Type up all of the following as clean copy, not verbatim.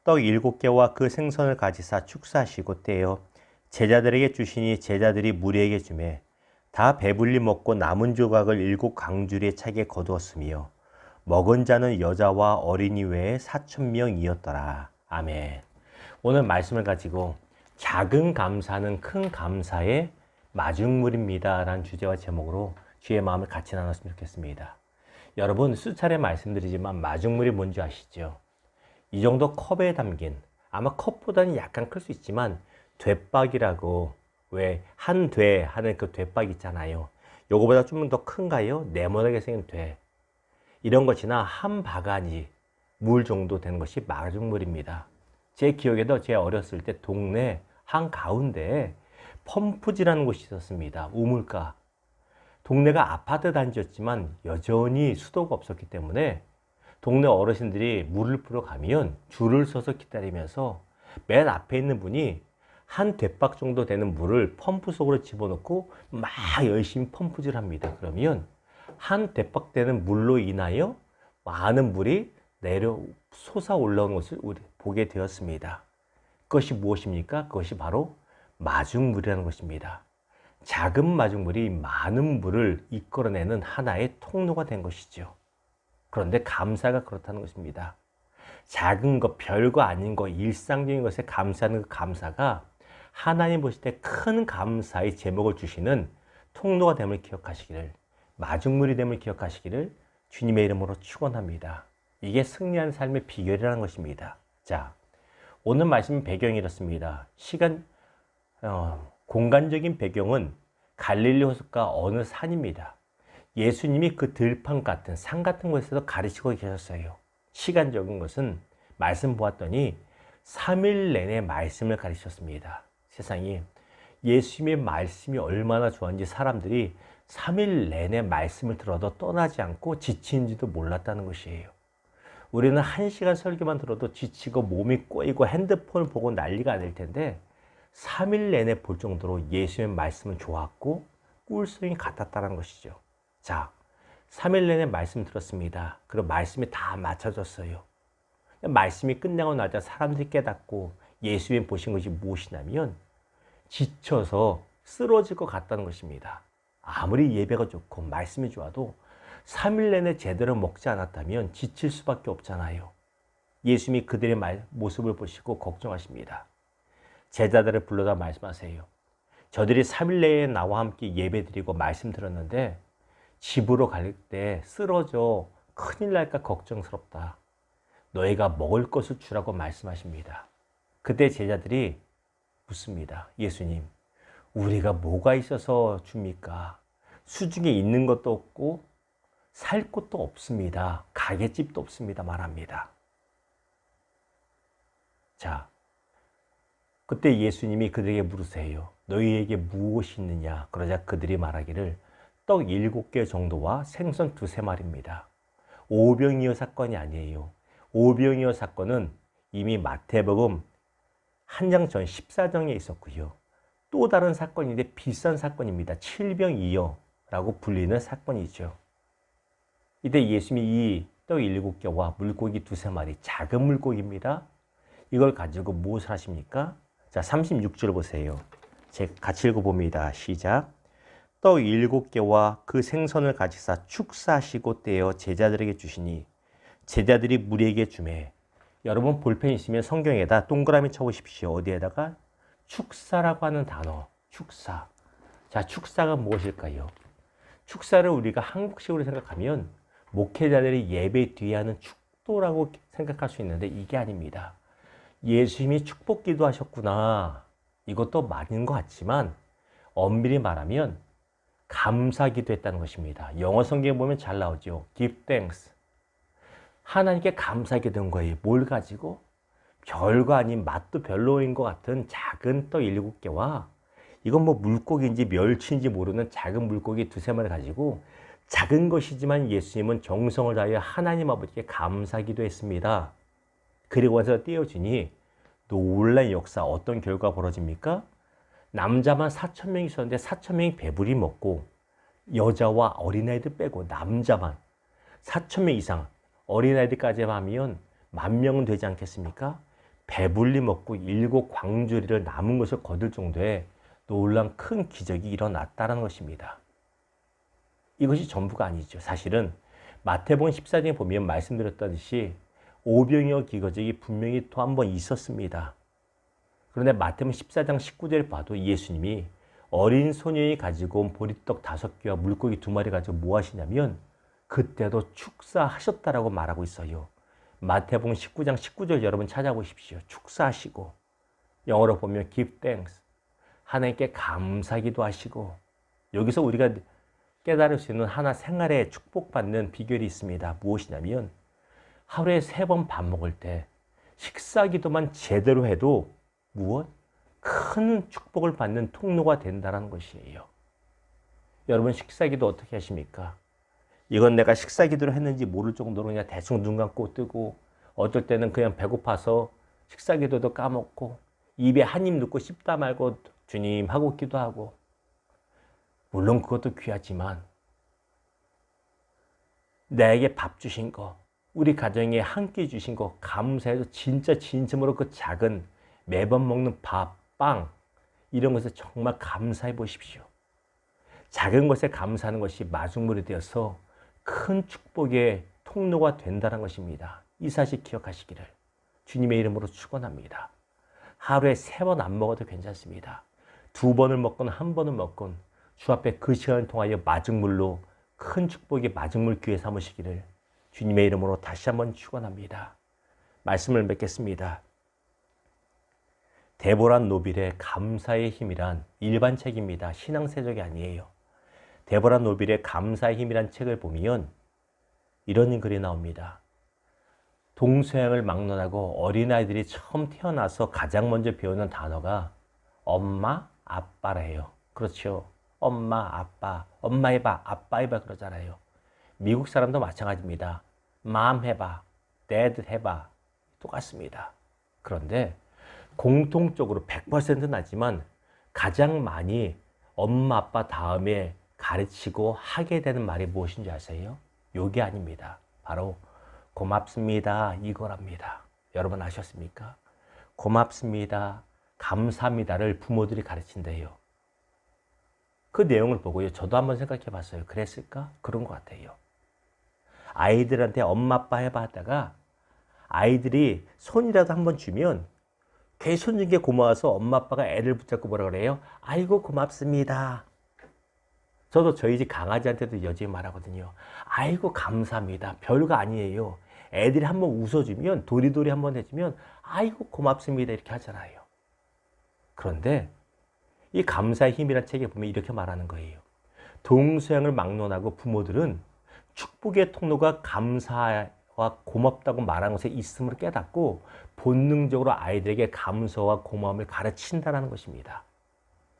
떡 7개와 그 생선을 가지사 축사하시고 떼어 제자들에게 주시니 제자들이 무리에게 주매 다 배불리 먹고 남은 조각을 7강주리에 차게 거두었으며 먹은 자는 여자와 어린이 외에 4,000명이었더라. 아멘. 오늘 말씀을 가지고 작은 감사는 큰 감사의 마중물입니다 라는 주제와 제목으로 주의 마음을 같이 나눴으면 좋겠습니다. 여러분 수차례 말씀드리지만 마중물이 뭔지 아시죠? 이 정도 컵에 담긴, 아마 컵보다는 약간 클 수 있지만 되박이라고, 왜 한되 하는 그 되박 있잖아요. 요거보다 좀 더 큰가요? 네모나게 생긴 되, 이런 것이나 한 바가지 물 정도 되는 것이 마중물입니다. 제 기억에도 제 어렸을 때 동네 한가운데에 펌프지라는 곳이 있었습니다. 우물가. 동네가 아파트 단지였지만 여전히 수도가 없었기 때문에 동네 어르신들이 물을 풀어 가면 줄을 서서 기다리면서 맨 앞에 있는 분이 한 대박 정도 되는 물을 펌프 속으로 집어넣고 막 열심히 펌프질 합니다. 그러면 한 대박 되는 물로 인하여 많은 물이 내려 솟아 올라오는 것을 우리 보게 되었습니다. 그것이 무엇입니까? 그것이 바로 마중물이라는 것입니다. 작은 마중물이 많은 물을 이끌어내는 하나의 통로가 된 것이죠. 그런데 감사가 그렇다는 것입니다. 작은 것, 별거 아닌 것, 일상적인 것에 감사하는 그 감사가 하나님 보실 때 큰 감사의 제목을 주시는 통로가 됨을 기억하시기를, 마중물이 됨을 기억하시기를 주님의 이름으로 축원합니다. 이게 승리한 삶의 비결이라는 것입니다. 자, 오늘 말씀 배경이 이렇습니다. 공간적인 배경은 갈릴리 호숫가 어느 산입니다. 예수님이 그 들판 같은 산 같은 곳에서 가르치고 계셨어요. 시간적인 것은 말씀 보았더니 3일 내내 말씀을 가르치셨습니다. 세상에 예수님의 말씀이 얼마나 좋았는지 사람들이 3일 내내 말씀을 들어도 떠나지 않고 지치는지도 몰랐다는 것이에요. 우리는 1시간 설교만 들어도 지치고 몸이 꼬이고 핸드폰을 보고 난리가 될 텐데 3일 내내 볼 정도로 예수님의 말씀은 좋았고 꿀송이 같았다는 것이죠. 자, 3일 내내 말씀 들었습니다. 그리고 말씀이 다 맞춰졌어요. 말씀이 끝나고 나자 사람들이 깨닫고 예수님 보신 것이 무엇이냐면 지쳐서 쓰러질 것 같다는 것입니다. 아무리 예배가 좋고 말씀이 좋아도 3일 내내 제대로 먹지 않았다면 지칠 수밖에 없잖아요. 예수님이 그들의 모습을 보시고 걱정하십니다. 제자들을 불러다 말씀하세요. 저들이 3일 내에 나와 함께 예배드리고 말씀 들었는데 집으로 갈 때 쓰러져 큰일 날까 걱정스럽다. 너희가 먹을 것을 주라고 말씀하십니다. 그때 제자들이 묻습니다. 예수님, 우리가 뭐가 있어서 줍니까? 수중에 있는 것도 없고 살 곳도 없습니다. 가게집도 없습니다. 말합니다. 자, 그때 예수님이 그들에게 물으세요. 너희에게 무엇이 있느냐? 그러자 그들이 말하기를 떡 7개 정도와 생선 2-3마리입니다. 오병이어 사건이 아니에요. 오병이어 사건은 이미 마태복음 한 장 전 14장에 있었고요. 또 다른 사건인데 비싼 사건입니다. 7병이어라고 불리는 사건이죠. 이때 예수님이 이 떡 7개와 물고기 2-3마리, 작은 물고기입니다. 이걸 가지고 무엇을 하십니까? 자, 36절 보세요. 제가 같이 읽어봅니다. 시작. 떡 7개와 그 생선을 가지사 축사하시고 떼어 제자들에게 주시니 제자들이 무리에게 주매. 여러분 볼펜 있으면 성경에다 동그라미 쳐보십시오. 어디에다가? 축사라고 하는 단어. 축사. 자, 축사가 무엇일까요? 축사를 우리가 한국식으로 생각하면 목회자들이 예배 뒤에 하는 축도라고 생각할 수 있는데 이게 아닙니다. 예수님이 축복 기도하셨구나. 이것도 맞는 것 같지만 엄밀히 말하면 감사 기도했다는 것입니다. 영어 성경에 보면 잘 나오죠. Give thanks. 하나님께 감사 기도한 거예요. 뭘 가지고? 별거 아닌 맛도 별로인 것 같은 작은 떡 7개와 이건 뭐 물고기인지 멸치인지 모르는 작은 물고기 2-3마리 가지고 작은 것이지만 예수님은 정성을 다하여 하나님 아버지께 감사 기도했습니다. 그리고 와서 떼어주니 놀라운 역사, 어떤 결과가 벌어집니까? 남자만 4,000명이 있었는데 4,000명이 배불리 먹고 여자와 어린아이들 빼고 남자만 4,000명 이상, 어린아이들까지 하면 10,000명은 되지 않겠습니까? 배불리 먹고 7광주리를 남은 것을 거둘 정도의 놀라운 큰 기적이 일어났다는 것입니다. 이것이 전부가 아니죠. 사실은 마태복음 14장에 보면 말씀드렸다듯이 오병이어 기적이 분명히 또 한 번 있었습니다. 그런데 마태복음 14장 19절을 봐도 예수님이 어린 소년이 가지고 온 보리떡 5개와 물고기 2마리 가지고 뭐 하시냐면 그때도 축사하셨다라고 말하고 있어요. 마태복음 19장 19절 여러분 찾아보십시오. 축사하시고, 영어로 보면 give thanks, 하나님께 감사기도 하시고. 여기서 우리가 깨달을 수 있는 하나 생활에 축복받는 비결이 있습니다. 무엇이냐면 하루에 3번 밥 먹을 때 식사기도만 제대로 해도 무엇? 큰 축복을 받는 통로가 된다는 것이에요. 여러분 식사기도 어떻게 하십니까? 이건 내가 식사기도를 했는지 모를 정도로 그냥 대충 눈 감고 뜨고, 어떨 때는 그냥 배고파서 식사기도도 까먹고 입에 한 입 넣고 씹다 말고 주님 하고 기도하고. 물론 그것도 귀하지만 나에게 밥 주신 거, 우리 가정에 한 끼 주신 거 감사해서 진짜 진심으로 그 작은 매번 먹는 밥, 빵 이런 것에 정말 감사해 보십시오. 작은 것에 감사하는 것이 마중물이 되어서 큰 축복의 통로가 된다는 것입니다. 이 사실 기억하시기를 주님의 이름으로 축원합니다. 하루에 3번 안 먹어도 괜찮습니다. 2번을 먹건 1번을 먹건 주 앞에 그 시간을 통하여 마중물로 큰 축복의 마중물 기회 삼으시기를 주님의 이름으로 다시 한번 축원합니다. 말씀을 맺겠습니다. 데보라 노빌의 감사의 힘이란 일반 책입니다. 신앙세적이 아니에요. 데보라 노빌의 감사의 힘이란 책을 보면 이런 글이 나옵니다. 동서양을 막론하고 어린아이들이 처음 태어나서 가장 먼저 배우는 단어가 엄마, 아빠래요. 그렇죠. 엄마, 아빠. 엄마 해봐, 아빠 해봐 그러잖아요. 미국 사람도 마찬가지입니다. mom 해봐, dad 해봐. 똑같습니다. 그런데 공통적으로 100%는 아니지만 가장 많이 엄마, 아빠 다음에 가르치고 하게 되는 말이 무엇인지 아세요? 요게 아닙니다. 바로 고맙습니다 이거랍니다. 여러분 아셨습니까? 고맙습니다, 감사합니다를 부모들이 가르친대요. 그 내용을 보고요, 저도 한번 생각해 봤어요. 그랬을까? 그런 것 같아요. 아이들한테 엄마 아빠 해봐 하다가 아이들이 손이라도 한번 주면 걔 손 준 게 고마워서 엄마 아빠가 애를 붙잡고 뭐라 그래요? 아이고 고맙습니다. 저도 저희 집 강아지한테도 여전히 말하거든요. 아이고 감사합니다. 별거 아니에요. 애들이 한번 웃어주면, 도리도리 한번 해주면 아이고 고맙습니다 이렇게 하잖아요. 그런데 이 감사의 힘이라는 책에 보면 이렇게 말하는 거예요. 동서양을 막론하고 부모들은 축복의 통로가 감사와 고맙다고 말하는 것에 있음을 깨닫고 본능적으로 아이들에게 감사와 고마움을 가르친다는 것입니다.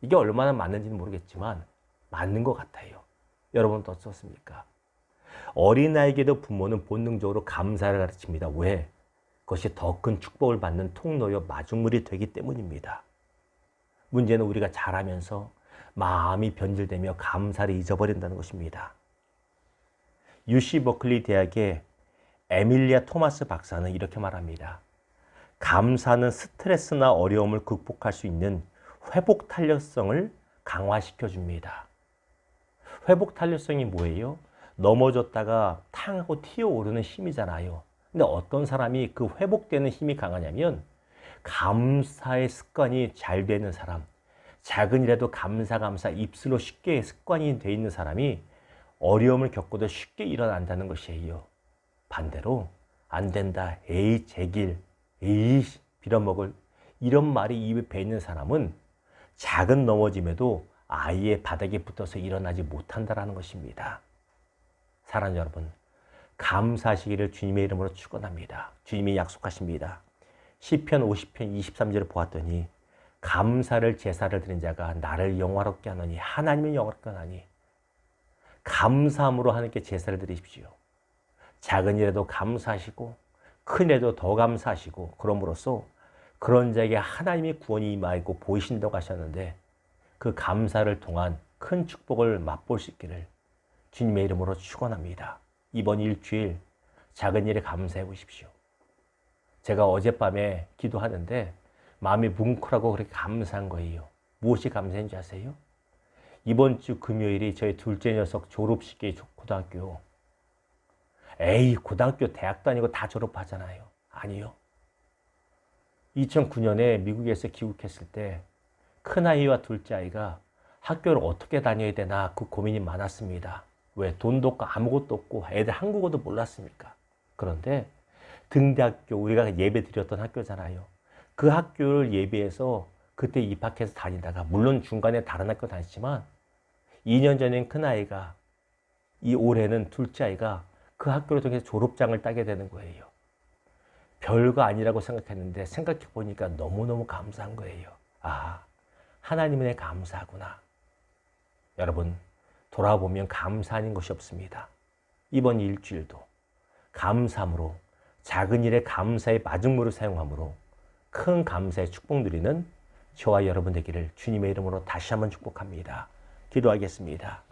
이게 얼마나 맞는지는 모르겠지만 맞는 것 같아요. 여러분도 어떻습니까? 어린아이에게도 부모는 본능적으로 감사를 가르칩니다. 왜? 그것이 더 큰 축복을 받는 통로요 마중물이 되기 때문입니다. 문제는 우리가 자라면서 마음이 변질되며 감사를 잊어버린다는 것입니다. UC 버클리 대학의 에밀리아 토마스 박사는 이렇게 말합니다. 감사는 스트레스나 어려움을 극복할 수 있는 회복 탄력성을 강화시켜 줍니다. 회복 탄력성이 뭐예요? 넘어졌다가 탕하고 튀어오르는 힘이잖아요. 근데 어떤 사람이 그 회복되는 힘이 강하냐면 감사의 습관이 잘 되는 사람, 작은 일에도 감사 입술로 쉽게 습관이 돼 있는 사람이 어려움을 겪고도 쉽게 일어난다는 것이에요. 반대로 안 된다, 에이 제길, 에이 빌어먹을 이런 말이 입에 배있는 사람은 작은 넘어짐에도 아예 바닥에 붙어서 일어나지 못한다는 것입니다. 사랑하는 여러분, 감사하시기를 주님의 이름으로 축원합니다. 주님이 약속하십니다. 시편 50편 23절을 보았더니 감사를 제사를 드린 자가 나를 영화롭게 하노니, 하나님을 영화롭게 하나니 감사함으로 하나님께 제사를 드리십시오. 작은 일에도 감사하시고 큰 일에도 더 감사하시고, 그럼으로써 그런 자에게 하나님의 구원이 임하고 보이신다고 하셨는데 그 감사를 통한 큰 축복을 맛볼 수 있기를 주님의 이름으로 축원합니다. 이번 일주일 작은 일에 감사해 보십시오. 제가 어젯밤에 기도하는데 마음이 뭉클하고 그렇게 감사한 거예요. 무엇이 감사한지 아세요? 이번 주 금요일이 저희 둘째 녀석 졸업식이 고등학교. 에이, 고등학교 대학도 아니고 다 졸업하잖아요. 아니요. 2009년에 미국에서 귀국했을 때 큰아이와 둘째 아이가 학교를 어떻게 다녀야 되나 그 고민이 많았습니다. 왜? 돈도 없고 아무것도 없고 애들 한국어도 몰랐으니까. 그런데 등대학교, 우리가 예배 드렸던 학교잖아요. 그 학교를 예배해서 그때 입학해서 다니다가, 물론 중간에 다른 학교 다녔지만 2년 전엔 큰아이가, 이 올해는 둘째 아이가 그 학교를 통해서 졸업장을 따게 되는 거예요. 별거 아니라고 생각했는데 생각해 보니까 너무너무 감사한 거예요. 아, 하나님은 감사하구나. 여러분, 돌아보면 감사 아닌 것이 없습니다. 이번 일주일도 감사함으로, 작은 일에 감사의 마중물을 사용함으로 큰 감사의 축복 누리는 저와 여러분 되기를 주님의 이름으로 다시 한번 축복합니다. 기도하겠습니다.